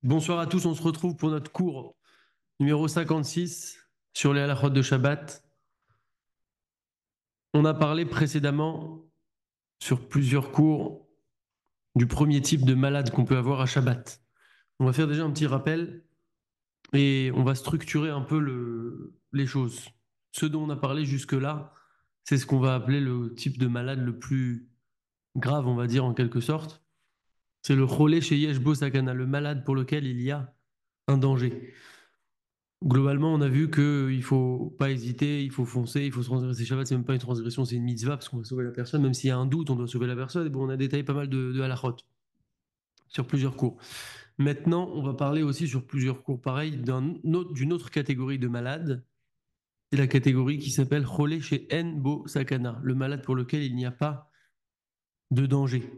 Bonsoir à tous, on se retrouve pour notre cours numéro 56 sur les halachot de Shabbat. On a parlé précédemment sur plusieurs cours du premier type de malade qu'on peut avoir à Shabbat. On va faire déjà un petit rappel et on va structurer un peu les choses. Ce dont on a parlé jusque-là, c'est ce qu'on va appeler le type de malade le plus grave, on va dire en quelque sorte. C'est le cholé chez Yesh Bo Sakana, le malade pour lequel il y a un danger. Globalement, on a vu qu'il ne faut pas hésiter, il faut foncer, il faut se transgresser Shabbat. C'est même pas une transgression, c'est une mitzvah parce qu'on va sauver la personne. Même s'il y a un doute, on doit sauver la personne. Et bon, on a détaillé pas mal de halachot sur plusieurs cours. Maintenant, on va parler aussi sur plusieurs cours pareils d'une autre catégorie de malades. C'est la catégorie qui s'appelle Cholé chez Bo Sakana, le malade pour lequel il n'y a pas de danger.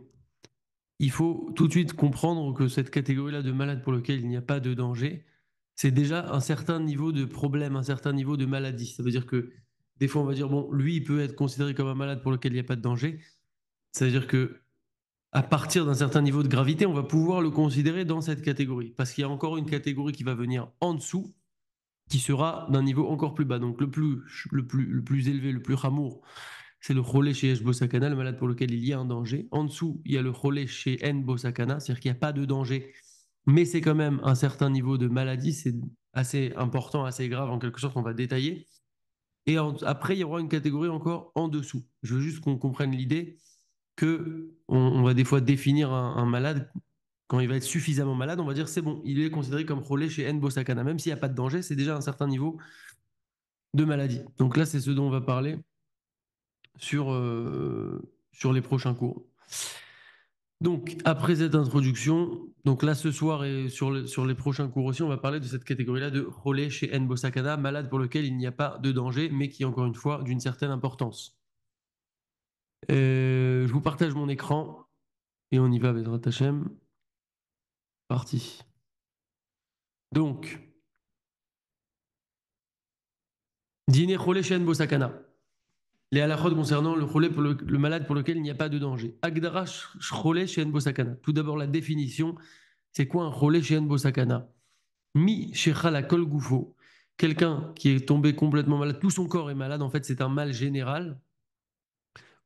Il faut tout de suite comprendre que cette catégorie-là de malade pour lequel il n'y a pas de danger, c'est déjà un certain niveau de problème, un certain niveau de maladie. Ça veut dire que des fois, on va dire, bon, lui, il peut être considéré comme un malade pour lequel il n'y a pas de danger. Ça veut dire que à partir d'un certain niveau de gravité, on va pouvoir le considérer dans cette catégorie. Parce qu'il y a encore une catégorie qui va venir en dessous, qui sera d'un niveau encore plus bas. Donc le plus élevé, le plus ramour, c'est le cholé chez Eshbo Sakana, le malade pour lequel il y a un danger. En dessous, il y a le cholé chez Enbo Sakana, c'est-à-dire qu'il n'y a pas de danger, mais c'est quand même un certain niveau de maladie, c'est assez important, assez grave en quelque sorte, on va détailler. Et après, il y aura une catégorie encore en dessous. Je veux juste qu'on comprenne l'idée que on va des fois définir un malade, quand il va être suffisamment malade, on va dire c'est bon, il est considéré comme cholé chez Enbo Sakana, même s'il n'y a pas de danger, c'est déjà un certain niveau de maladie. Donc là, c'est ce dont on va parler sur, sur les prochains cours. Donc, après cette introduction, donc là ce soir et sur les prochains cours aussi, on va parler de cette catégorie-là de relais chez Nbo Sakana, malade pour lequel il n'y a pas de danger, mais qui est encore une fois d'une certaine importance. Je vous partage mon écran et on y va, Bezrat Hachem. Parti. Donc, dîner relais chez Nbo Sakana. Les halachot concernant le malade pour lequel il n'y a pas de danger. Agdara relais chez Nbo Sakana. Tout d'abord, la définition, c'est quoi un relais chez Nbo Sakana? Mi shechala kol gufo, quelqu'un qui est tombé complètement malade, tout son corps est malade, en fait c'est un mal général.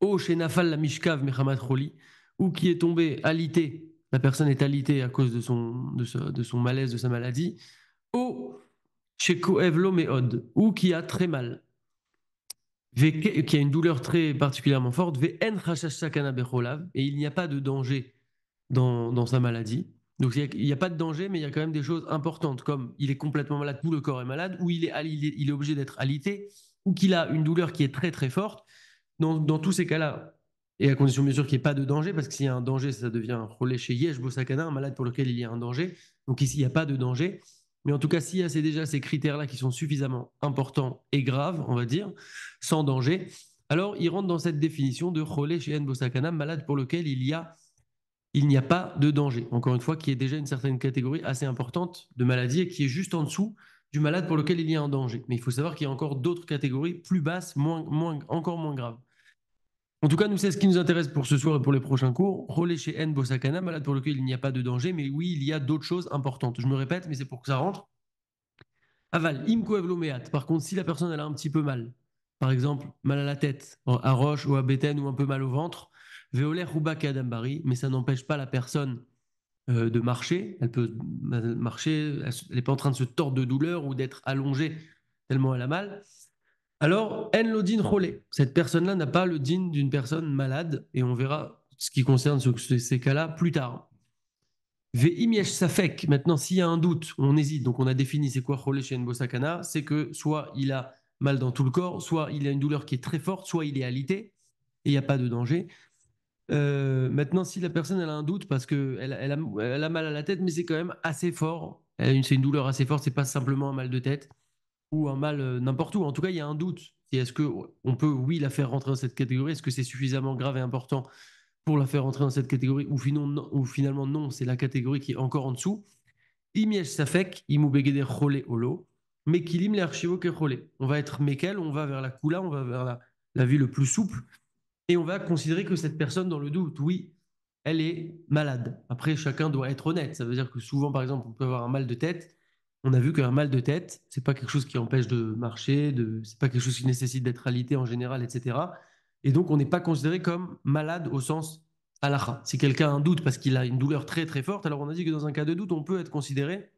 O shenafal la mishkav mechamat choli, ou qui est tombé alité, la personne est alitée à cause de son malaise, de sa maladie. O shekoev lo meod, ou qui a très mal, qui a une douleur très particulièrement forte, ve en chashash sakana becholav, et il n'y a pas de danger dans sa maladie. Donc il n'y a pas de danger, mais il y a quand même des choses importantes, comme il est complètement malade, tout le corps est malade, ou il est obligé d'être alité, ou qu'il a une douleur qui est très très forte. Dans tous ces cas-là, et à condition bien sûr qu'il n'y ait pas de danger, parce que s'il y a un danger, ça devient un relais chez Yesh Bosakana, un malade pour lequel il y a un danger. Donc ici, il n'y a pas de danger. Mais en tout cas, s'il y a déjà ces critères-là qui sont suffisamment importants et graves, on va dire, sans danger, alors il rentre dans cette définition de relais chez Yen Bosakana, malade pour lequel il n'y a pas de danger. Encore une fois, qui est déjà une certaine catégorie assez importante de maladie et qui est juste en dessous du malade pour lequel il y a un danger. Mais il faut savoir qu'il y a encore d'autres catégories plus basses, encore moins graves. En tout cas, nous, c'est ce qui nous intéresse pour ce soir et pour les prochains cours. Relais chez N Bosakana, malade pour lequel il n'y a pas de danger, mais oui, il y a d'autres choses importantes. Je me répète, mais c'est pour que ça rentre. Aval, imko evlomeat. Par contre, si la personne elle a un petit peu mal, par exemple, mal à la tête, à roche ou à bétaine ou un peu mal au ventre, veoler ou adambari, mais ça n'empêche pas la personne de marcher. Elle peut marcher, elle n'est pas en train de se tordre de douleur ou d'être allongée tellement elle a mal. Alors, en lo din cholé. Cette personne-là n'a pas le din d'une personne malade, et on verra ce qui concerne ces cas-là plus tard. Ve'im yesh safek. Maintenant, s'il y a un doute, on hésite. Donc, on a défini c'est quoi cholé chez Nbosakana. C'est que soit il a mal dans tout le corps, soit il a une douleur qui est très forte, soit il est alité, et il n'y a pas de danger. Maintenant, si la personne elle a un doute parce qu'elle a mal à la tête, mais c'est quand même assez fort, c'est une douleur assez forte, c'est pas simplement un mal de tête ou un mal n'importe où. En tout cas, il y a un doute. Et est-ce qu'on peut, oui, la faire rentrer dans cette catégorie? Est-ce que c'est suffisamment grave et important pour la faire rentrer dans cette catégorie? Ou finalement, non, c'est la catégorie qui est encore en dessous. Imiège safek, imou begede cholé olo, mekilim l'archivo ke cholé. On va être mekel, on va vers la kula, on va vers la vie le plus souple, et on va considérer que cette personne, dans le doute, oui, elle est malade. Après, chacun doit être honnête. Ça veut dire que souvent, par exemple, on peut avoir un mal de tête. On a vu qu'un mal de tête, c'est pas quelque chose qui empêche de marcher, c'est pas quelque chose qui nécessite d'être alité en général, etc. Et donc, on n'est pas considéré comme malade au sens halakha. Si quelqu'un a un doute parce qu'il a une douleur très très forte, alors on a dit que dans un cas de doute, on peut être considéré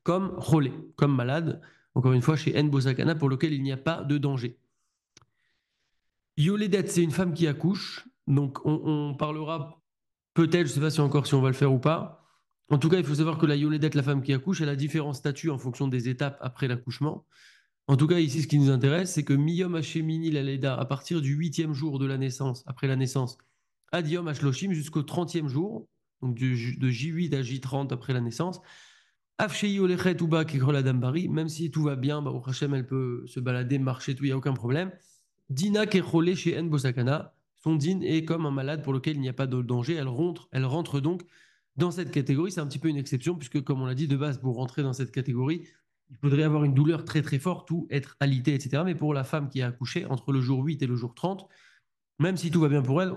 comme cholé, comme malade. Encore une fois, chez En Bosakana, pour lequel il n'y a pas de danger. Yoledet, c'est une femme qui accouche. Donc, on parlera peut-être, je ne sais pas si encore si on va le faire ou pas. En tout cas, il faut savoir que la Yoledet, la femme qui accouche, elle a différents statuts en fonction des étapes après l'accouchement. En tout cas, ici, ce qui nous intéresse, c'est que Miyom Hashemini la Leda, à partir du 8e jour de la naissance, après la naissance, Adiom Hashloshim jusqu'au 30e jour, donc de J8 à J30 après la naissance, Afshei Olechet Uba Kekrola Dambari, même si tout va bien, bah, au Hachem, elle peut se balader, marcher, tout, il n'y a aucun problème. Dina Kechrole chez En Bosakana, son din est comme un malade pour lequel il n'y a pas de danger. Elle rentre donc dans cette catégorie. C'est un petit peu une exception, puisque, comme on l'a dit de base, pour rentrer dans cette catégorie, il faudrait avoir une douleur très très forte ou être alité, etc. Mais pour la femme qui a accouché entre le jour 8 et le jour 30, même si tout va bien pour elle,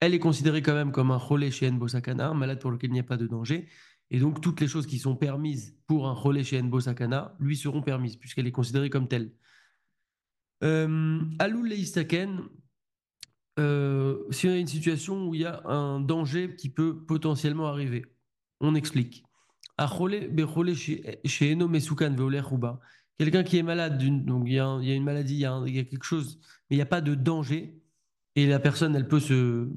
elle est considérée quand même comme un cholé chez En Bosakana, un malade pour lequel il n'y a pas de danger. Et donc, toutes les choses qui sont permises pour un cholé chez En Bosakana lui seront permises, puisqu'elle est considérée comme telle. Alul Leistaken, si on a une situation où il y a un danger qui peut potentiellement arriver, on explique. Quelqu'un qui est malade, donc il y a une maladie, il y a quelque chose, mais il n'y a pas de danger, et la personne, elle peut se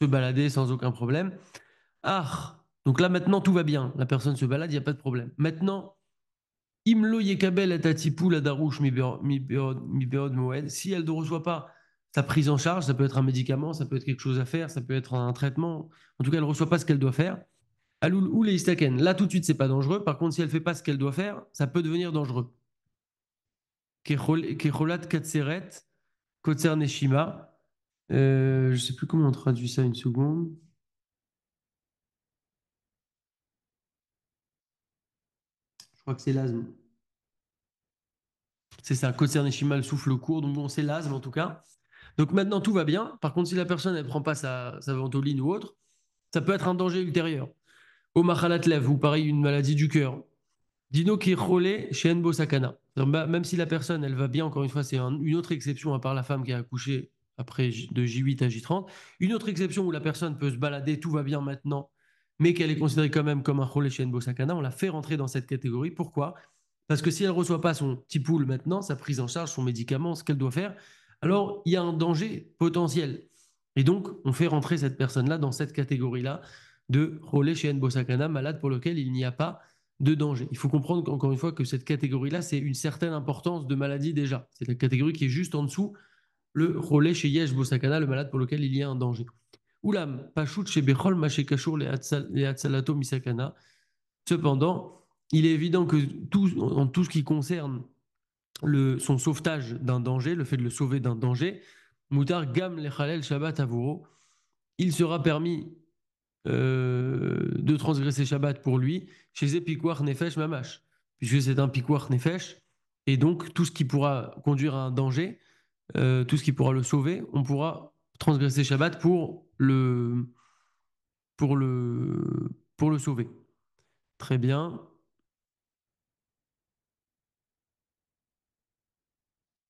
balader sans aucun problème. Ah, donc là maintenant tout va bien, la personne se balade, il n'y a pas de problème. Maintenant, Imlo Yekabel Atatipoul Adarouche Mibeod Moed. Si elle ne reçoit pas sa prise en charge, ça peut être un médicament, ça peut être quelque chose à faire, ça peut être un traitement. En tout cas, elle ne reçoit pas ce qu'elle doit faire. Aloul ou les istaken. Là, tout de suite, c'est pas dangereux. Par contre, si elle ne fait pas ce qu'elle doit faire, ça peut devenir dangereux. Kecholat Katseret, Kotser Neshima. Je ne sais plus comment on traduit ça une seconde. Je crois que c'est l'asthme. C'est ça, Kotser Neshima, le souffle court. Donc bon, c'est l'asthme en tout cas. Donc maintenant, tout va bien. Par contre, si la personne ne prend pas sa ventoline ou autre, ça peut être un danger ultérieur. Au machalatlev, ou pareil, une maladie du cœur. Dino qui est relais chez Enbo Sakana. Même si la personne, elle va bien, encore une fois, c'est une autre exception, à part la femme qui a accouché après de J8 à J30. Une autre exception où la personne peut se balader, tout va bien maintenant, mais qu'elle est considérée quand même comme un relais chez Enbo Sakana, on la fait rentrer dans cette catégorie. Pourquoi? Parce que si elle ne reçoit pas son petit pool maintenant, sa prise en charge, son médicament, ce qu'elle doit faire, alors il y a un danger potentiel. Et donc, on fait rentrer cette personne-là dans cette catégorie-là de relais chez Enbo Sakana, malade pour lequel il n'y a pas de danger. Il faut comprendre encore une fois que cette catégorie-là, c'est une certaine importance de maladie déjà. C'est la catégorie qui est juste en dessous, le relais chez Yesh Bosakana, le malade pour lequel il y a un danger. Oulam, Pachout chez Bechol, Maché Kachour, les Hatsalato Misakana. Cependant, il est évident que en tout ce qui concerne son sauvetage d'un danger, le fait de le sauver d'un danger, Moutar Gam Lechalel Shabbat Avuro, il sera permis de transgresser Shabbat pour lui, chez Epikouar Nefesh Mamash, puisque c'est un Pikouar Nefesh, et donc tout ce qui pourra conduire à un danger, tout ce qui pourra le sauver, on pourra transgresser Shabbat pour le, pour le sauver. Très bien.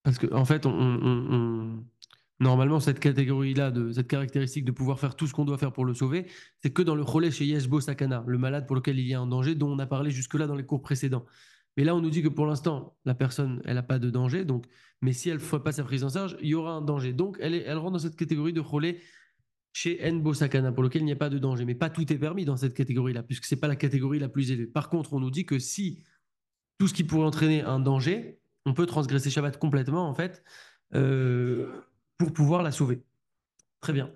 Parce que en fait, normalement, cette catégorie-là, cette caractéristique de pouvoir faire tout ce qu'on doit faire pour le sauver, c'est que dans le relais chez Yeshbo Sakana, le malade pour lequel il y a un danger, dont on a parlé jusque-là dans les cours précédents. Mais là, on nous dit que pour l'instant, la personne, elle n'a pas de danger, donc, mais si elle ne fait pas sa prise en charge, il y aura un danger. Donc, elle rentre dans cette catégorie de relais chez Enbo Sakana, pour lequel il n'y a pas de danger. Mais pas tout est permis dans cette catégorie-là, puisque ce n'est pas la catégorie la plus élevée. Par contre, on nous dit que si tout ce qui pourrait entraîner un danger, on peut transgresser Shabbat complètement, en fait, euh, pour pouvoir la sauver. Très bien.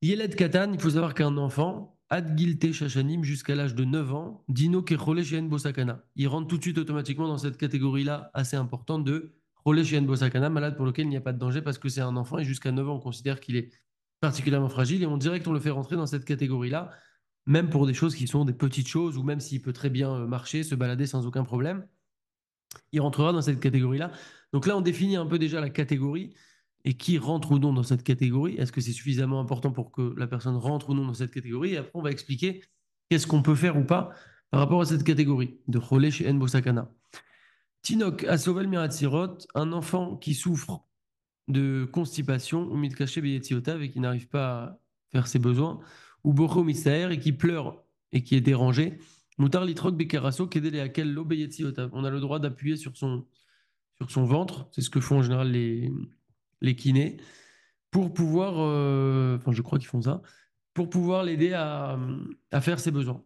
Yeled Katan, il faut savoir qu'un enfant, Ad Gilte Shashanim, jusqu'à l'âge de 9 ans, Dino Kechole Shen Bosakana. Il rentre tout de suite automatiquement dans cette catégorie-là assez importante de Chole Shen Bosakana, malade pour lequel il n'y a pas de danger parce que c'est un enfant et jusqu'à 9 ans, on considère qu'il est particulièrement fragile et on dirait qu'on le fait rentrer dans cette catégorie-là, même pour des choses qui sont des petites choses ou même s'il peut très bien marcher, se balader sans aucun problème, il rentrera dans cette catégorie-là. Donc là, on définit un peu déjà la catégorie. et qui rentre ou non dans cette catégorie. Est-ce que c'est suffisamment important pour que la personne rentre ou non dans cette catégorie? Et après, on va expliquer qu'est-ce qu'on peut faire ou pas par rapport à cette catégorie de Cholé chez En Bosakana. Tinok Asovel Miratsirot, un enfant qui souffre de constipation, ou mitkaché beyetiotav, et qui n'arrive pas à faire ses besoins, ou bocho mistaer, et qui pleure et qui est dérangé. Moutar litrok bekaraso, kedele akel lo beyetiotav. On a le droit d'appuyer sur son ventre, c'est ce que font en général les kinés, pour pouvoir, enfin je crois qu'ils font ça, pour pouvoir l'aider à faire ses besoins.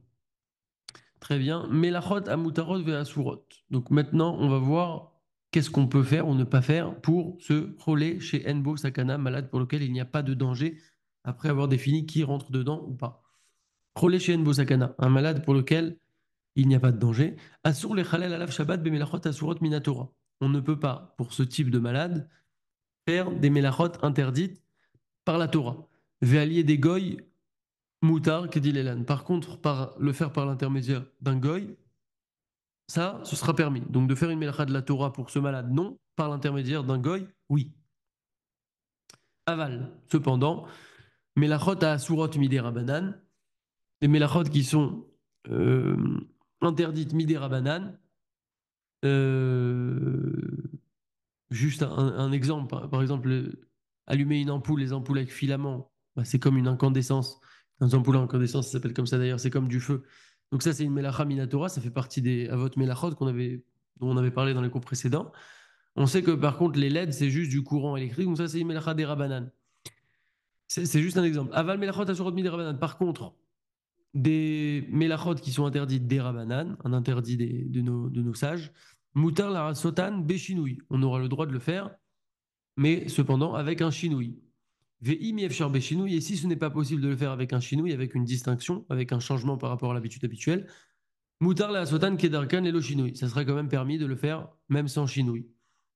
Très bien. Melachot amutarot ve'asurot. Donc maintenant, on va voir qu'est-ce qu'on peut faire ou ne pas faire pour se rôler chez Enbo Sakana, malade pour lequel il n'y a pas de danger, après avoir défini qui rentre dedans ou pas. Rôler chez Enbo Sakana, un malade pour lequel il n'y a pas de danger. Asur le chalel alav shabbat bemelachot asurot minatora. On ne peut pas, pour ce type de malade, faire des melachot interdites par la Torah. Ve'alier des goy moutar, que dit l'élan. Par contre, le faire par l'intermédiaire d'un goy, ça, ce sera permis. Donc de faire une mélacha de la Torah pour ce malade, non. Par l'intermédiaire d'un goy, oui. Aval. Cependant, mélachot à surot midé rabanan, les mélachot qui sont euh, interdites midé rabanan, euh, juste un exemple, par exemple, allumer une ampoule, les ampoules avec filament, bah, c'est comme une incandescence. Un ampoule à incandescence, ça s'appelle comme ça d'ailleurs, c'est comme du feu. Donc ça, c'est une melacha minatora, ça fait partie des avot melachot dont on avait parlé dans les cours précédents. On sait que par contre, les LED, c'est juste du courant électrique, donc ça, c'est une melacha des rabanan. C'est juste un exemple. Aval melachot asurot mi des rabanan. Par contre, des melachot qui sont interdites des rabanan, un interdit de nos sages, mutar la sotan béchinouille. On aura le droit de le faire, mais cependant avec un chinouille. Ve'im yefshar béchinouille, et si ce n'est pas possible de le faire avec un chinouille, avec une distinction, avec un changement par rapport à l'habitude habituelle, mutar la sotan kedarkan et le chinouille. Ça serait quand même permis de le faire même sans chinouille.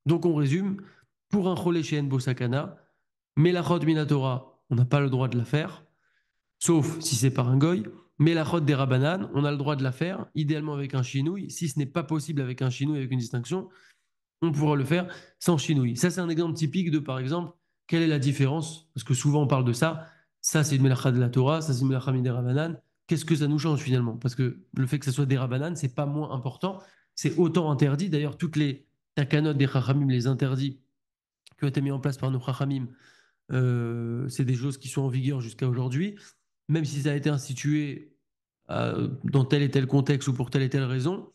Donc on résume, pour un cholé chez Enbo Sakana, melachot minatora, on n'a pas le droit de la faire, sauf si c'est par un goy. Melachot des rabanan, on a le droit de la faire, idéalement avec un chinouille. Si ce n'est pas possible avec un chinouille, avec une distinction, on pourra le faire sans chinouille. Ça, c'est un exemple typique de, par exemple, quelle est la différence? Parce que souvent on parle de ça. Ça, c'est une melacha de la Torah, ça, c'est une melacha des rabanan. Qu'est-ce que ça nous change finalement? Parce que le fait que ce soit des rabanan, c'est pas moins important. C'est autant interdit. D'ailleurs, toutes les takanot des chachamim, les interdits qui ont été mis en place par nos chachamim, c'est des choses qui sont en vigueur jusqu'à aujourd'hui. Même si ça a été institué dans tel et tel contexte ou pour telle et telle raison,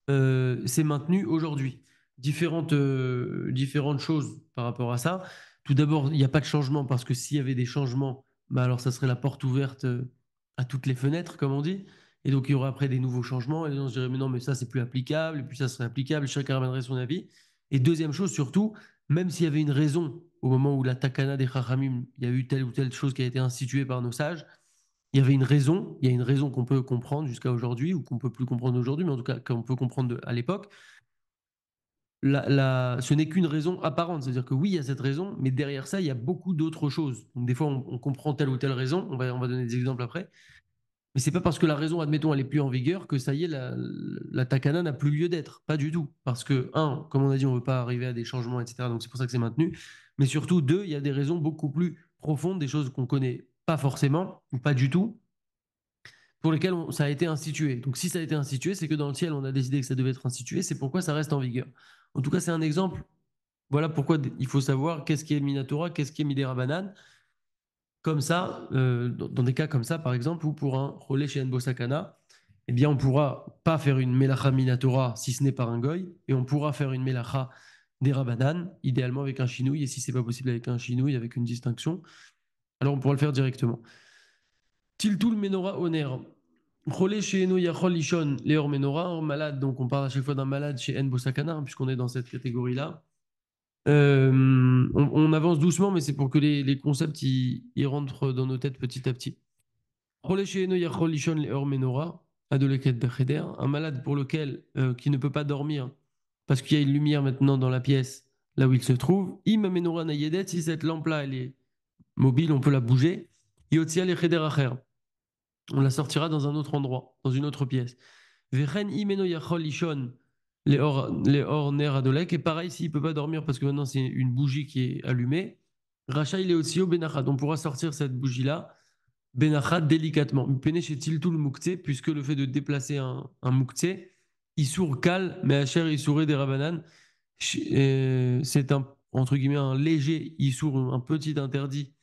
c'est maintenu aujourd'hui. Différentes choses par rapport à ça. Tout d'abord, il n'y a pas de changement parce que s'il y avait des changements, bah alors ça serait la porte ouverte à toutes les fenêtres, comme on dit. Et donc, il y aurait après des nouveaux changements. Et les gens se diraient, mais non, mais ça, c'est plus applicable. Et puis, ça serait applicable. Chacun ramènerait son avis. Et deuxième chose, surtout, même s'il y avait une raison au moment où la takana des Chachamim, il y a eu telle ou telle chose qui a été instituée par nos sages, il y avait une raison, il y a une raison qu'on peut comprendre jusqu'à aujourd'hui, ou qu'on peut plus comprendre aujourd'hui, mais en tout cas qu'on peut comprendre à l'époque. Ce n'est qu'une raison apparente, c'est-à-dire que oui, il y a cette raison, mais derrière ça, il y a beaucoup d'autres choses. Donc des fois, on comprend telle ou telle raison, on va donner des exemples après, mais c'est pas parce que la raison, admettons, elle est plus en vigueur que ça y est, la takana n'a plus lieu d'être. Pas du tout. Parce que, un, comme on a dit, on ne veut pas arriver à des changements, etc. Donc c'est pour ça que c'est maintenu. Mais surtout, deux, il y a des raisons beaucoup plus profondes, des choses qu'on connaît pas forcément, ou pas du tout, pour lesquelles ça a été institué. Donc si ça a été institué, c'est que dans le ciel, on a décidé que ça devait être institué, c'est pourquoi ça reste en vigueur. En tout cas, c'est un exemple. Voilà pourquoi il faut savoir qu'est-ce qui est Minatora, qu'est-ce qui est Midera Banane. Comme ça, dans des cas comme ça, par exemple, ou pour un relais chez Enbo Sakana, eh bien, on pourra pas faire une Melacha Minatora si ce n'est par un goy, et on pourra faire une Melacha des Rabanan, idéalement avec un chinouille, et si c'est pas possible avec un chinouille, avec une distinction, alors on pourra le faire directement. Tiltul Menora Oner. Relais chez Eno Yachol Lishon, Léor Menora, un malade, donc on parle à chaque fois d'un malade chez Enbo Sakana, puisqu'on est dans cette catégorie-là. On avance doucement, mais c'est pour que les concepts ils rentrent dans nos têtes petit à petit. Un malade pour lequel qui ne peut pas dormir parce qu'il y a une lumière maintenant dans la pièce là où il se trouve. Si cette lampe-là elle est mobile, on peut la bouger. On la sortira dans un autre endroit, dans une autre pièce. les hors ner adolek. Et pareil, s'il peut pas dormir parce que maintenant c'est une bougie qui est allumée, Racha il est aussi au benachad. On pourra sortir cette bougie-là, benachad délicatement. Pene chez Tiltul Mouktsé, puisque le fait de déplacer un Mouktsé, Issour kal, mais Hacher Issouré des Rabanan, c'est un, entre guillemets, un léger Issour, un petit interdit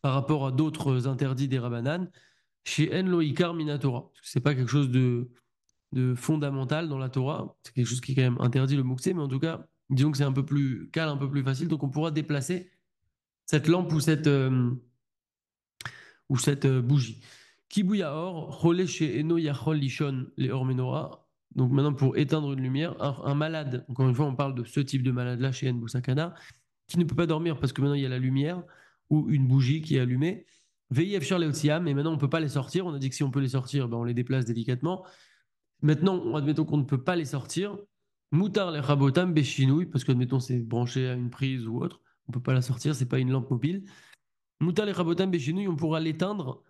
par rapport à d'autres interdits des Rabanan, chez En Loïkar Minatora. C'est pas quelque chose de fondamental dans la Torah. C'est quelque chose qui est quand même interdit le Mouktsé, mais en tout cas, disons que c'est un peu plus calme, un peu plus facile. Donc on pourra déplacer cette lampe ou cette bougie. Kibuya or, Cholé chez Eno Yachol Lishon, les Or Menorah. Donc maintenant, pour éteindre une lumière, un malade, encore une fois, on parle de ce type de malade-là chez En Boussakana, qui ne peut pas dormir parce que maintenant il y a la lumière ou une bougie qui est allumée. Veillez Charles et mais maintenant on ne peut pas les sortir. On a dit que si on peut les sortir, ben on les déplace délicatement. Maintenant, admettons qu'on ne peut pas les sortir. Moutar les rabotam béchinouille, parce que admettons c'est branché à une prise ou autre, on ne peut pas la sortir, c'est pas une lampe mobile. Moutar les rabotam béchinouille, on pourra l'éteindre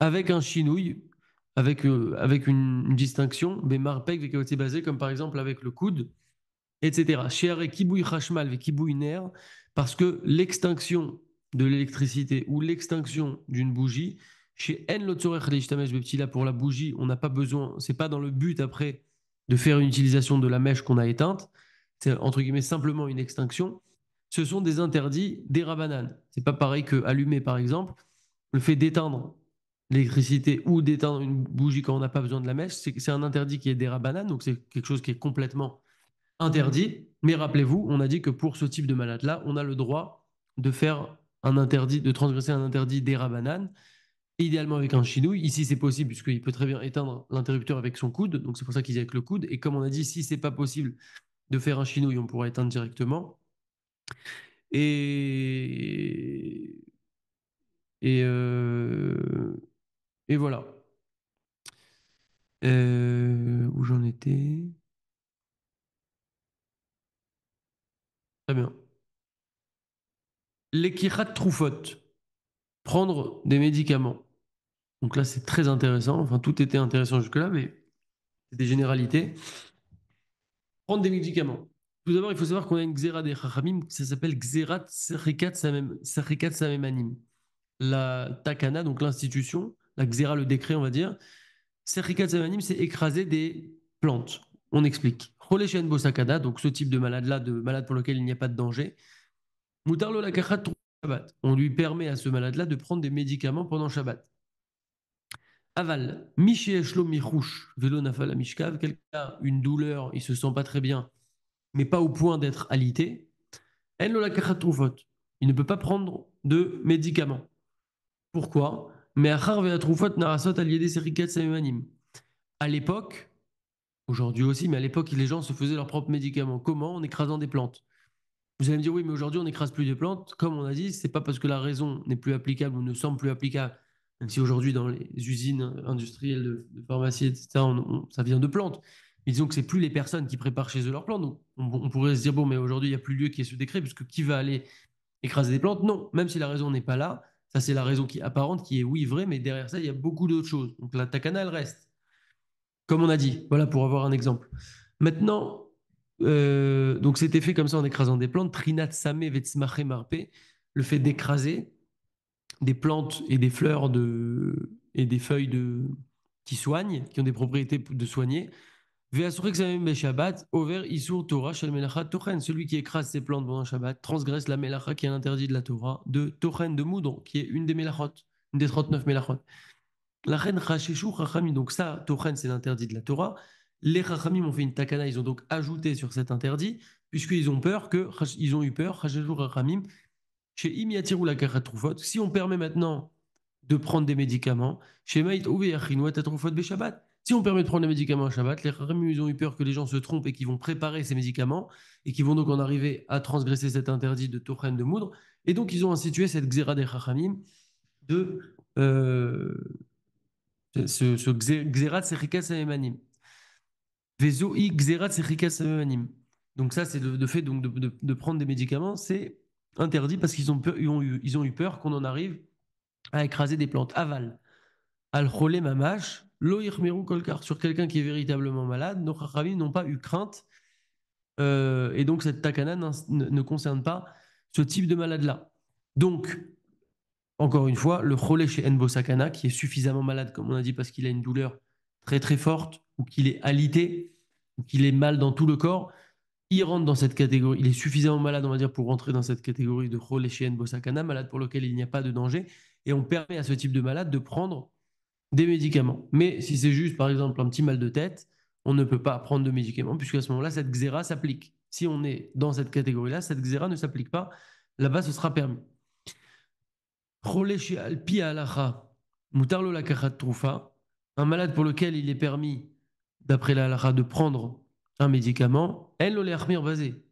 avec un chinouille, avec une distinction, bémarpek, vékaoté basé, comme par exemple avec le coude, etc. Chez kibouille hashmal, ve kibouille ner, parce que l'extinction de l'électricité ou l'extinction d'une bougie, chez En Lotzorech Leishtamesh Beptila, pour la bougie, on n'a pas besoin, c'est pas dans le but après de faire une utilisation de la mèche qu'on a éteinte, c'est entre guillemets simplement une extinction. Ce sont des interdits des rabananes. C'est pas pareil que allumer par exemple. Le fait d'éteindre l'électricité ou d'éteindre une bougie quand on n'a pas besoin de la mèche, c'est un interdit qui est des rabananes, donc c'est quelque chose qui est complètement interdit. Mais rappelez-vous, on a dit que pour ce type de malade-là, on a le droit de faire un interdit, de transgresser un interdit des rabananes, idéalement avec un chinouille. Ici, c'est possible puisqu'il peut très bien éteindre l'interrupteur avec son coude, donc c'est pour ça qu'il dit avec le coude. Et comme on a dit, si c'est pas possible de faire un chinouille, on pourra éteindre directement. Et et et voilà. Où j'en étais? Très bien. L'ékirat troufot, prendre des médicaments. Donc là, c'est très intéressant. Enfin, tout était intéressant jusque-là, mais c'est des généralités. Prendre des médicaments. Tout d'abord, il faut savoir qu'on a une xéra des Chachamim, ça s'appelle Xérat Serikat Samemanim. La Takana, donc l'institution, la xéra, le décret, on va dire. Serikat Samemanim, c'est écraser des plantes. On explique. Choleshen Bosakada, donc ce type de malade-là, de malade pour lequel il n'y a pas de danger. Moutarlo Lakachat Shabbat. On lui permet à ce malade-là de prendre des médicaments pendant Shabbat. Aval, Michel Michouche, Vélo Nafala Mishkav, quelqu'un a une douleur, il se sent pas très bien, mais pas au point d'être alité. Elle la troufot. Il ne peut pas prendre de médicaments. Pourquoi? Mais achar ve troufot narasot aliédé serikat samemanim. À l'époque, aujourd'hui aussi, mais à l'époque, les gens se faisaient leurs propres médicaments. Comment? En écrasant des plantes. Vous allez me dire, oui, mais aujourd'hui, on n'écrase plus des plantes. Comme on a dit, c'est pas parce que la raison n'est plus applicable ou ne semble plus applicable, même si aujourd'hui, dans les usines industrielles de pharmacie, etc., ça vient de plantes. Mais disons que c'est plus les personnes qui préparent chez eux leurs plantes. Donc, on pourrait se dire, bon, mais aujourd'hui, il n'y a plus lieu qu'il y ait ce décret, puisque qui va aller écraser des plantes? Non, même si la raison n'est pas là, ça, c'est la raison qui est apparente, qui est oui, vrai, mais derrière ça, il y a beaucoup d'autres choses. Donc, la takana, elle reste. Comme on a dit, voilà pour avoir un exemple. Maintenant, donc c'était fait comme ça en écrasant des plantes. Trinat samé vetsmaché marpé, le fait d'écraser des plantes et des fleurs et des feuilles qui soignent, qui ont des propriétés de soigner. Ve'asurek samem beshabbat, over isur Torah shel melachat tochen. Celui qui écrase ces plantes pendant Shabbat transgresse la melacha qui est un interdit de la Torah, de tochen, de moudre, qui est une des melachot, une des 39 melachot. La reine Chacheshu Chachamim, donc ça, Tochen, c'est l'interdit de la Torah. Les Chachamim ont fait une takana, ils ont donc ajouté sur cet interdit, puisqu'ils ont peur ils ont eu peur, Chacheshu Chachamim, chez Imiatirou la Trufot, si on permet maintenant de prendre des médicaments, chez Maït Ouve Yachinouat Trufot Beshabbat, si on permet de prendre les médicaments à Shabbat, les Chachamim, ils ont eu peur que les gens se trompent et qu'ils vont préparer ces médicaments et qu'ils vont donc en arriver à transgresser cet interdit de Tochen de moudre. Et donc, ils ont institué cette Xéra des Chachamim de. Ce Xerat Serikat Samemanim. Vezoi Xerat Serikat Samemanim. Donc ça, c'est le fait donc, de prendre des médicaments, c'est interdit parce ils ont eu peur qu'on en arrive à écraser des plantes. Aval. Al Cholé Mamash, Lo Yichmeru Kolkar. Sur quelqu'un qui est véritablement malade, nos Chachamim n'ont pas eu crainte Et donc, cette takana ne concerne pas ce type de malade-là. Donc, encore une fois, le cholé chez Enbo Sakana, qui est suffisamment malade, comme on a dit, parce qu'il a une douleur très très forte, ou qu'il est alité, ou qu'il est mal dans tout le corps, il rentre dans cette catégorie. Il est suffisamment malade, on va dire, pour rentrer dans cette catégorie de cholé chez Enbo Sakana, malade pour lequel il n'y a pas de danger. Et on permet à ce type de malade de prendre des médicaments. Mais si c'est juste, par exemple, un petit mal de tête, on ne peut pas prendre de médicaments, puisqu'à ce moment-là, cette xéra s'applique. Si on est dans cette catégorie-là, cette xéra ne s'applique pas. Là-bas, ce sera permis. Un malade pour lequel il est permis, d'après la halakha, de prendre un médicament, elle le basé.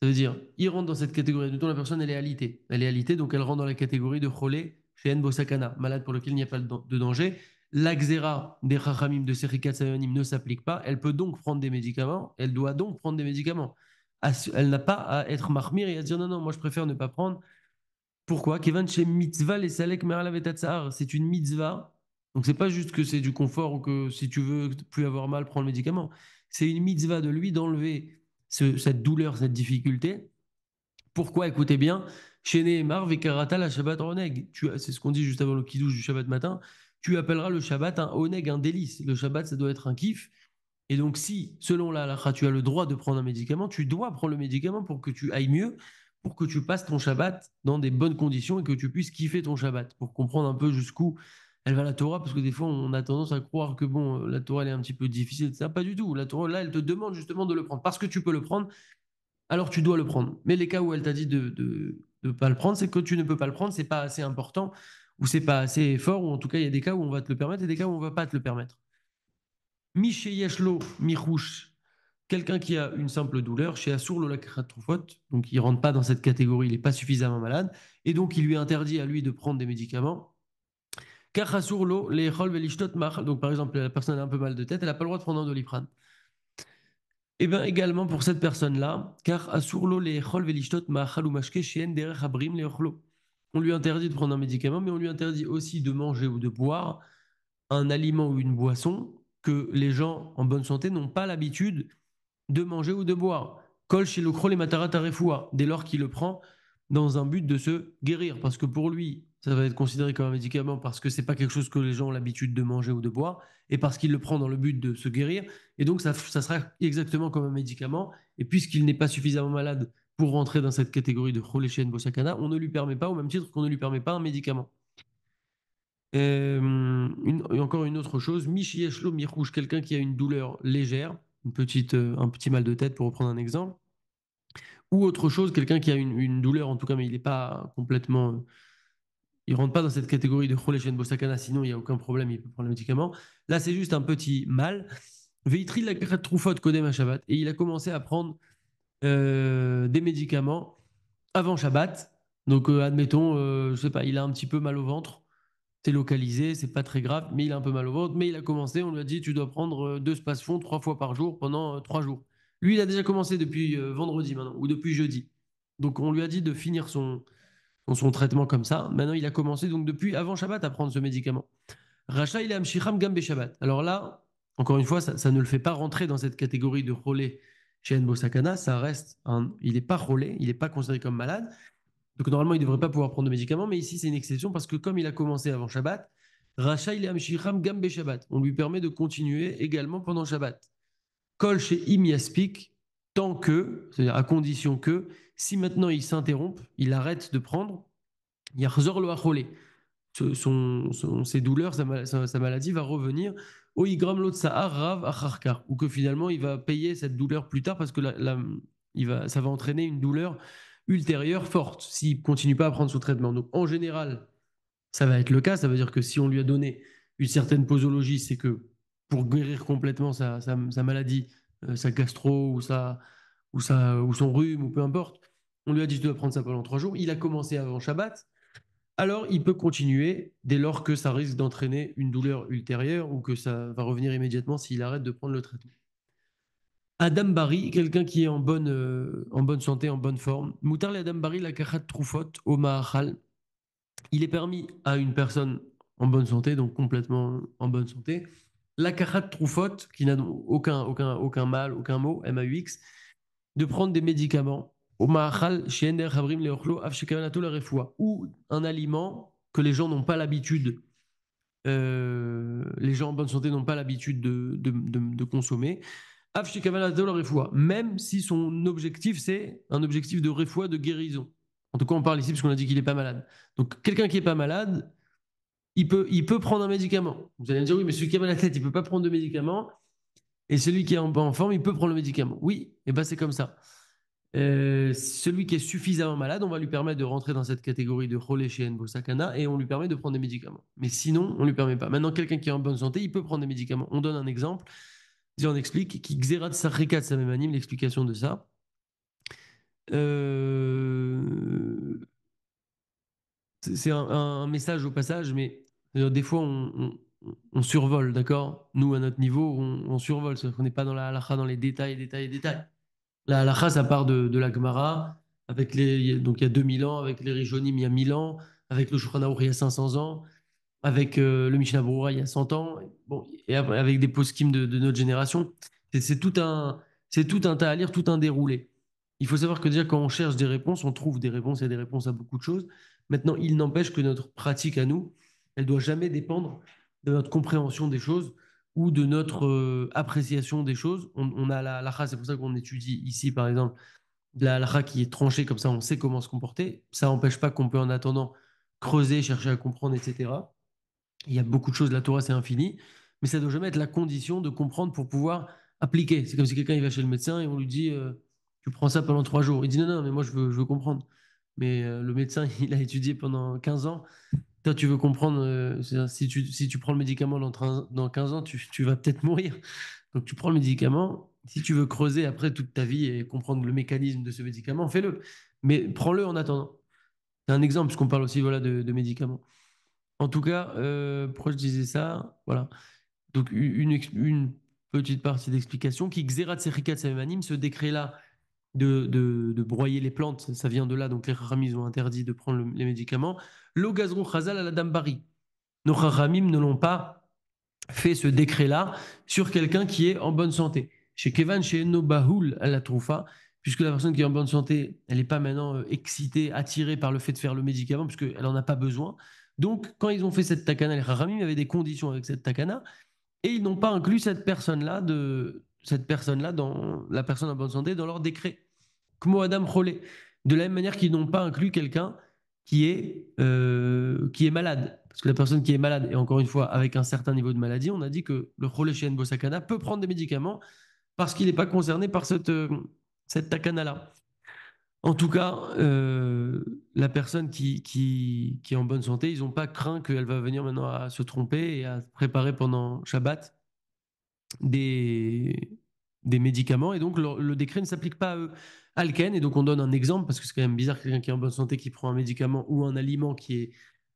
Ça veut dire, il rentre dans cette catégorie. Admettons, la personne, elle est alitée. Elle est alitée, donc elle rentre dans la catégorie de cholé chez Enbo Sakana, malade pour lequel il n'y a pas de danger. La xéra des chachamim de Serikat Sayonim ne s'applique pas. Elle peut donc prendre des médicaments. Elle doit donc prendre des médicaments. Elle n'a pas à être mahmir et à dire non, non, moi je préfère ne pas prendre. Pourquoi? Kevan chez mitzvah les salek meralav et tatsar. C'est une mitzvah. Donc c'est pas juste que c'est du confort ou que si tu veux plus avoir mal, prends le médicament. C'est une mitzvah de lui d'enlever cette douleur, cette difficulté. Pourquoi? Écoutez bien. Chez Nehemar, Vekarata la Shabbat Oneg. C'est ce qu'on dit juste avant le kiddush du Shabbat matin. Tu appelleras le Shabbat un Oneg, un délice. Le Shabbat, ça doit être un kiff. Et donc, si, selon la halakha, tu as le droit de prendre un médicament, tu dois prendre le médicament pour que tu ailles mieux, pour que tu passes ton Shabbat dans des bonnes conditions et que tu puisses kiffer ton Shabbat, pour comprendre un peu jusqu'où elle va la Torah, parce que des fois, on a tendance à croire que bon, la Torah, elle est un petit peu difficile. Ça, pas du tout. La Torah, là, elle te demande justement de le prendre. Parce que tu peux le prendre, alors tu dois le prendre. Mais les cas où elle t'a dit de pas le prendre, c'est que tu ne peux pas le prendre, c'est pas assez important, ou c'est pas assez fort, ou en tout cas, il y a des cas où on va te le permettre et des cas où on va pas te le permettre. Miché Yeshlo, Mirouche, quelqu'un qui a une simple douleur, chez Assour la Trufot, donc il ne rentre pas dans cette catégorie, il n'est pas suffisamment malade, et donc il lui interdit à lui de prendre des médicaments. Car Assour les donc par exemple, la personne a un peu mal de tête, elle n'a pas le droit de prendre un doliprane. Et bien également pour cette personne-là, car Assour les velishtot machal ou mashke shien derech abrim les on lui interdit de prendre un médicament, mais on lui interdit aussi de manger ou de boire un aliment ou une boisson que les gens en bonne santé n'ont pas l'habitude de manger ou de boire. Kol chez le et matara tarefoua, dès lors qu'il le prend dans un but de se guérir. Parce que pour lui, ça va être considéré comme un médicament parce que c'est pas quelque chose que les gens ont l'habitude de manger ou de boire, et parce qu'il le prend dans le but de se guérir. Et donc, ça sera exactement comme un médicament. Et puisqu'il n'est pas suffisamment malade pour rentrer dans cette catégorie de Choleshen Bosakana, on ne lui permet pas, au même titre qu'on ne lui permet pas un médicament. Encore une autre chose, Michieshlo Mirrouche, quelqu'un qui a une douleur légère, un petit mal de tête pour reprendre un exemple, ou autre chose, quelqu'un qui a une douleur en tout cas, mais il n'est pas complètement, il rentre pas dans cette catégorie de Choleshen Bosakana, sinon il n'y a aucun problème, il peut prendre le médicament. Là, c'est juste un petit mal. Veitri la Troufot Kodem à Shabbat, et il a commencé à prendre des médicaments avant Shabbat. Donc, admettons, je sais pas, il a un petit peu mal au ventre. C'est localisé, c'est pas très grave, mais il a un peu mal au ventre. Mais il a commencé, on lui a dit, tu dois prendre 2 space-fonds 3 fois par jour pendant 3 jours. Lui, il a déjà commencé depuis vendredi maintenant, ou depuis jeudi. Donc on lui a dit de finir son traitement comme ça. Maintenant, il a commencé donc depuis avant Shabbat à prendre ce médicament. Racha, il est Amshicham Gambe Shabbat. Alors là, encore une fois, ça ne le fait pas rentrer dans cette catégorie de relais chez Enbo Sakana. Ça reste il n'est pas relais, il n'est pas considéré comme malade. Donc normalement, il ne devrait pas pouvoir prendre de médicaments, mais ici, c'est une exception parce que comme il a commencé avant Shabbat, Racha il Amshicham Gambe Shabbat. On lui permet de continuer également pendant Shabbat. Kol chez Im Yaspik, tant que, c'est-à-dire à condition que, si maintenant il s'interrompt, il arrête de prendre, Yachzor lo acholé. Ses douleurs, sa maladie va revenir au Igram lot Sahar Rav Acharkar, ou que finalement il va payer cette douleur plus tard parce que ça va entraîner une douleur ultérieure forte s'il ne continue pas à prendre son traitement. Donc en général, ça va être le cas. Ça veut dire que si on lui a donné une certaine posologie, c'est que pour guérir complètement sa maladie, sa gastro ou son rhume ou peu importe, on lui a dit tu dois prendre ça pendant 3 jours. Il a commencé avant Shabbat. Alors, il peut continuer dès lors que ça risque d'entraîner une douleur ultérieure ou que ça va revenir immédiatement s'il arrête de prendre le traitement. Adam Bari, quelqu'un qui est en bonne santé, en bonne forme. Moutar le Adam Bari, la kachat troufot au mahal. Il est permis à une personne en bonne santé, donc complètement en bonne santé, la kachat troufot, qui n'a aucun mal, aucun mot, MAUX, de prendre des médicaments ou un aliment que les gens n'ont pas l'habitude, les gens en bonne santé n'ont pas l'habitude de consommer, même si son objectif c'est un objectif de refoua, de guérison. En tout cas, on parle ici parce qu'on a dit qu'il n'est pas malade. Donc, quelqu'un qui n'est pas malade, il peut prendre un médicament. Vous allez me dire, oui, mais celui qui a mal à la tête, il ne peut pas prendre de médicament. Et celui qui est en forme, il peut prendre le médicament. Oui, et ben c'est comme ça. Celui qui est suffisamment malade, on va lui permettre de rentrer dans cette catégorie de Cholé chez Sakana et on lui permet de prendre des médicaments. Mais sinon, on ne lui permet pas. Maintenant, quelqu'un qui est en bonne santé, il peut prendre des médicaments. On donne un exemple. Si on explique, qui xérat sarrikat sa même anime, l'explication de ça. C'est un message au passage, mais des fois on survole, d'accord. Nous, à notre niveau, on survole. C'est-à-dire qu'on n'est pas dans la halakha, dans les détails, détails, détails. La halakha, ça part de la Gemara, donc il y a 2000 ans, avec les Rishonim, il y a 1000 ans, avec le Shulchan Aruch, il y a 500 ans, avec le Mishnah Berurah, il y a 100 ans, bon, et avec des poskim de notre génération. C'est tout un tas à lire, tout un déroulé. Il faut savoir que déjà, quand on cherche des réponses, on trouve des réponses, il y a des réponses à beaucoup de choses. Maintenant, il n'empêche que notre pratique à nous, elle doit jamais dépendre de notre compréhension des choses ou de notre appréciation des choses. On a la halakha, c'est pour ça qu'on étudie ici, par exemple, de la halakha qui est tranchée, comme ça on sait comment se comporter. Ça n'empêche pas qu'on peut en attendant creuser, chercher à comprendre, etc. Il y a beaucoup de choses, la Torah c'est infini, mais ça ne doit jamais être la condition de comprendre pour pouvoir appliquer. C'est comme si quelqu'un il va chez le médecin et on lui dit tu prends ça pendant 3 jours. Il dit non, non, mais moi je veux comprendre. Mais le médecin, il a étudié pendant 15 ans. Toi, tu veux comprendre, c'est-à-dire, si tu prends le médicament dans 15 ans, tu vas peut-être mourir. Donc tu prends le médicament. Si tu veux creuser après toute ta vie et comprendre le mécanisme de ce médicament, fais-le. Mais prends-le en attendant. C'est un exemple, puisqu'on parle aussi voilà, de médicaments. En tout cas, pourquoi je disais ça? Voilà. Donc, une petite partie d'explication qui, Xerat Serikat Samemanim, ce décret-là de broyer les plantes, ça vient de là. Donc, les Chachamim ont interdit de prendre les médicaments. Lo Gazrou Chazal à la Dambari. Nos Chachamim ne l'ont pas fait ce décret-là sur quelqu'un qui est en bonne santé. Chez Kevan, chez No Bahoul à la Troufa, puisque la personne qui est en bonne santé, elle n'est pas maintenant excitée, attirée par le fait de faire le médicament, puisqu'elle n'en a pas besoin. Donc, quand ils ont fait cette takana, les Chachamim, il y avait des conditions avec cette takana, et ils n'ont pas inclus cette personne-là dans la personne en bonne santé dans leur décret. Kmo Adam Cholé. De la même manière qu'ils n'ont pas inclus quelqu'un qui est malade. Parce que la personne qui est malade, et encore une fois, avec un certain niveau de maladie, on a dit que le Cholé chez Bosakana peut prendre des médicaments parce qu'il n'est pas concerné par cette takana-là. En tout cas, la personne qui est en bonne santé, ils n'ont pas craint qu'elle va venir maintenant à se tromper et à préparer pendant Shabbat des, des médicaments. Et donc, le décret ne s'applique pas à eux. Alken, et donc on donne un exemple, parce que c'est quand même bizarre quelqu'un qui est en bonne santé qui prend un médicament ou un aliment qui est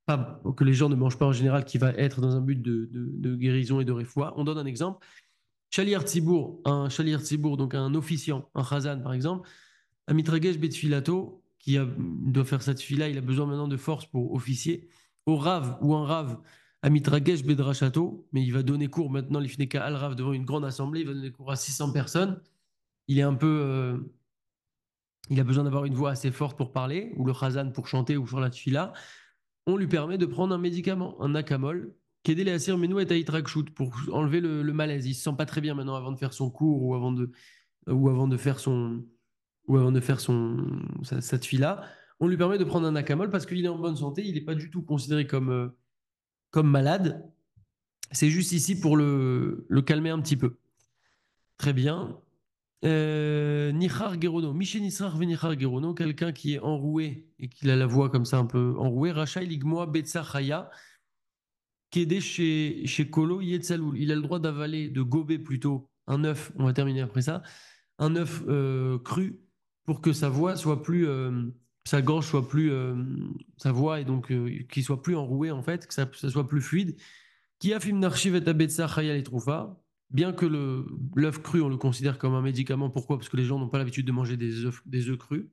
pas, que les gens ne mangent pas en général, qui va être dans un but de guérison et de réfoua. On donne un exemple. Chalier Tzibour, donc un officiant, un Khazan par exemple, un Mitragesh Betfilato, doit faire cette fila, il a besoin maintenant de force pour officier. Au Rav ou un Rav, à Mitragesh Bedrachato, mais il va donner cours maintenant, l'Ifneka Al Rav, devant une grande assemblée, il va donner cours à 600 personnes. Il est un peu. Il a besoin d'avoir une voix assez forte pour parler, ou le Khazan pour chanter, ou sur la tfila. On lui permet de prendre un médicament, un Akamol, qui est Asir Menou et Aitrakshut, pour enlever le malaise. Il se sent pas très bien maintenant avant de faire son cours ou avant de faire sa tfila. On lui permet de prendre un Akamol parce qu'il est en bonne santé, il n'est pas du tout considéré comme malade. C'est juste ici pour le calmer un petit peu. Très bien. Nichar Gerono, Michel Nisrar Venichar Gerono, quelqu'un qui est enroué et qui a la voix comme ça un peu enrouée. Rachaï Ligmoa Betsa Chaya, qui est chez Kolo Yetzaloul. Il a le droit d'avaler, de gober plutôt un œuf, on va terminer après ça, un œuf cru pour que sa voix soit plus, sa gorge soit plus, sa voix et donc qu'il soit plus enroué en fait, que ça soit plus fluide. Qui a Narchiv et Abetsa Chaya les Troufa, bien que l'œuf cru on le considère comme un médicament. Pourquoi? Parce que les gens n'ont pas l'habitude de manger des œufs crus.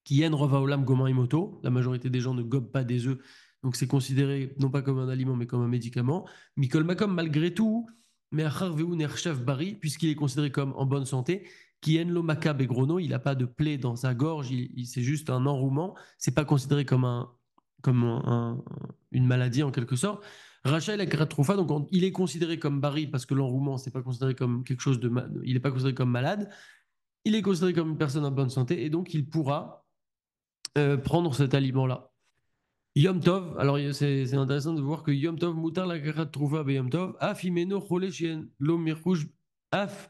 Qui yen rova olam goma imoto, la majorité des gens ne gobent pas des œufs, donc c'est considéré non pas comme un aliment mais comme un médicament. Mikol makom malgré tout, mais achar veu nerchev bari, puisqu'il est considéré comme en bonne santé, qui en lo macabre et grono, il n'a pas de plaie dans sa gorge, c'est juste un enrouement. C'est pas considéré comme une maladie en quelque sorte. Rachel la Troufa, donc il est considéré comme Barry parce que l'enrouement, c'est pas considéré comme quelque chose il n'est pas considéré comme malade. Il est considéré comme une personne en bonne santé et donc il pourra prendre cet aliment-là. Yom Tov, alors c'est intéressant de voir que Yom Tov, mutar la karat trouva be Yom Tov, af imeno chole shien lo mirouj, af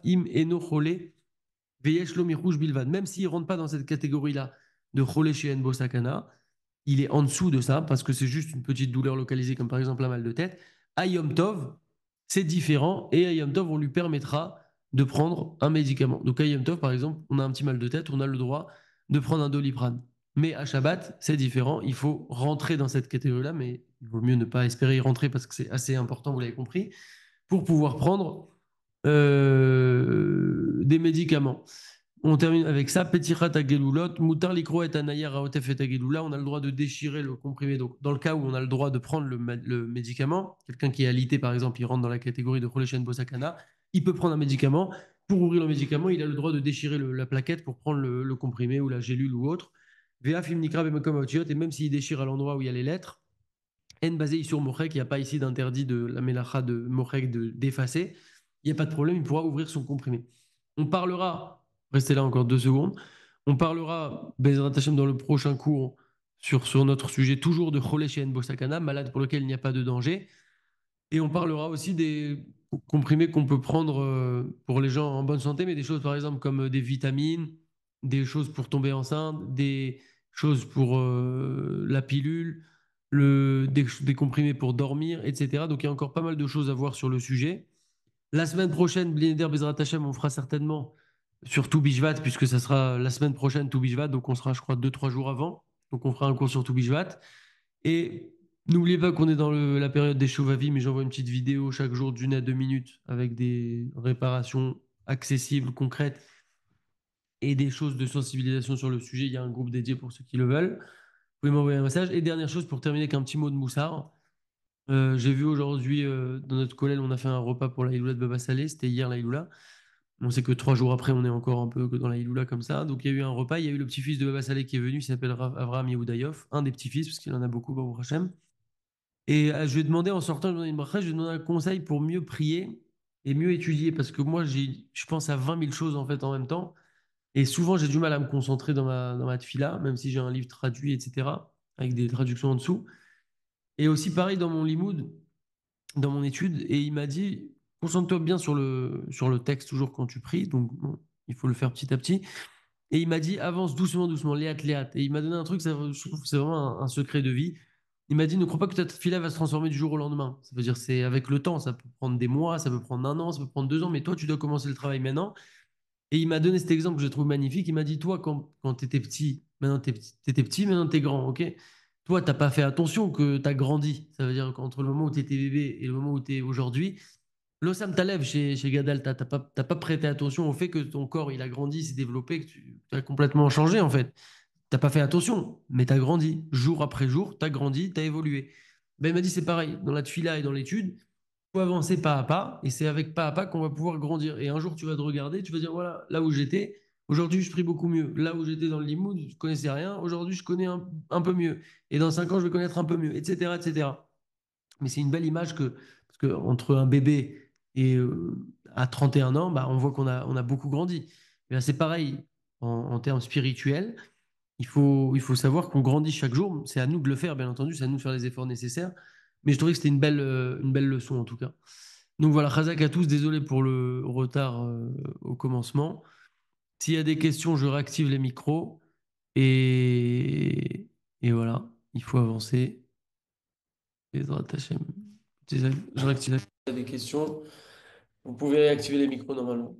im eno chole veyesh lo mirouj bilvad. Même s'il ne rentre pas dans cette catégorie-là de chole shien bosakana, il est en dessous de ça parce que c'est juste une petite douleur localisée, comme par exemple un mal de tête. À Yom Tov, c'est différent et à Yom Tov, on lui permettra de prendre un médicament. Donc à Yom Tov, par exemple, on a un petit mal de tête, on a le droit de prendre un Doliprane. Mais à Shabbat, c'est différent. Il faut rentrer dans cette catégorie-là, mais il vaut mieux ne pas espérer y rentrer parce que c'est assez important, vous l'avez compris, pour pouvoir prendre des médicaments. On termine avec ça. Petirat agelulot, mutar likro et anayar aotef et agelula. On a le droit de déchirer le comprimé. Donc, dans le cas où on a le droit de prendre le médicament, quelqu'un qui est alité, par exemple, il rentre dans la catégorie de Choleshen Bosakana, il peut prendre un médicament. Pour ouvrir le médicament, il a le droit de déchirer la plaquette pour prendre le comprimé ou la gélule ou autre. Vea film nikra et même s'il déchire à l'endroit où il y a les lettres, en basé sur Mochek, il n'y a pas ici d'interdit de la mélacha de Mochek d'effacer. Il n'y a pas de problème, il pourra ouvrir son comprimé. On parlera, restez là encore 2 secondes, on parlera, Bezrat Hashem, dans le prochain cours sur notre sujet, toujours de Cholé chez Bosakana, malade pour lequel il n'y a pas de danger. Et on parlera aussi des comprimés qu'on peut prendre pour les gens en bonne santé, mais des choses par exemple comme des vitamines, des choses pour tomber enceinte, des choses pour la pilule, des comprimés pour dormir, etc. Donc il y a encore pas mal de choses à voir sur le sujet. La semaine prochaine, Blinder Bezrat Hashem, on fera certainement sur Toubishvat, puisque ça sera la semaine prochaine Toubishvat, donc on sera, je crois, 2, 3 jours avant. Donc on fera un cours sur Toubishvat. Et n'oubliez pas qu'on est dans la période des chauves-à-vie, mais j'envoie une petite vidéo chaque jour d'1 à 2 minutes avec des réparations accessibles, concrètes et des choses de sensibilisation sur le sujet. Il y a un groupe dédié pour ceux qui le veulent. Vous pouvez m'envoyer un message. Et dernière chose pour terminer avec un petit mot de Moussard. J'ai vu aujourd'hui dans notre collège, on a fait un repas pour la Iloula de Baba Salé. C'était hier la Iloula. On sait que 3 jours après, on est encore un peu dans la Iloula comme ça. Donc il y a eu un repas. Il y a eu le petit-fils de Baba Salé qui est venu. Il s'appelle Avraham Yehudaïov, un des petits-fils, parce qu'il en a beaucoup, Baruch Hashem. Et je lui ai demandé en sortant, je lui ai une bracha, je lui ai demandé un conseil pour mieux prier et mieux étudier. Parce que moi, je pense à 20 000 choses en fait en même temps. Et souvent, j'ai du mal à me concentrer dans ma tefila, même si j'ai un livre traduit, etc., avec des traductions en dessous. Et aussi, pareil, dans mon limoud, dans mon étude, et il m'a dit, concentre-toi bien sur le texte toujours quand tu pries, donc bon, il faut le faire petit à petit. Et il m'a dit, avance doucement, doucement, léat, léat. Et il m'a donné un truc, je trouve que c'est vraiment un secret de vie. Il m'a dit, ne crois pas que ta fille va se transformer du jour au lendemain. Ça veut dire, c'est avec le temps, ça peut prendre des mois, ça peut prendre un an, ça peut prendre 2 ans, mais toi, tu dois commencer le travail maintenant. Et il m'a donné cet exemple que je trouve magnifique. Il m'a dit, toi, quand tu étais petit, maintenant tu étais petit, maintenant tu es grand, ok? Toi, t'as pas fait attention que tu as grandi. Ça veut dire qu'entre le moment où tu étais bébé et le moment où tu es aujourd'hui, l'Ossam Talev chez Gadal, t'as pas prêté attention au fait que ton corps, il a grandi, s'est développé, que tu as complètement changé, en fait. T'as pas fait attention, mais tu as grandi. Jour après jour, tu as grandi, tu as évolué. Ben, il m'a dit, c'est pareil. Dans la tfila et dans l'étude, faut avancer pas à pas, et c'est avec pas à pas qu'on va pouvoir grandir. Et un jour, tu vas te regarder, tu vas dire, voilà, là où j'étais, aujourd'hui, je prie beaucoup mieux. Là où j'étais dans le limoud, je connaissais rien, aujourd'hui, je connais un peu mieux. Et dans 5 ans, je vais connaître un peu mieux, etc., etc. Mais c'est une belle image parce que entre un bébé et à 31 ans, bah, on voit qu'on a beaucoup grandi. Et là, c'est pareil en termes spirituels. Il faut savoir qu'on grandit chaque jour. C'est à nous de le faire, bien entendu. C'est à nous de faire les efforts nécessaires. Mais je trouvais que c'était une belle leçon, en tout cas. Donc voilà, Khazak à tous. Désolé pour le retard au commencement. S'il y a des questions, je réactive les micros. Et voilà, il faut avancer. Bezrat Hashem. Je réactive des questions. Vous pouvez réactiver les micros normalement.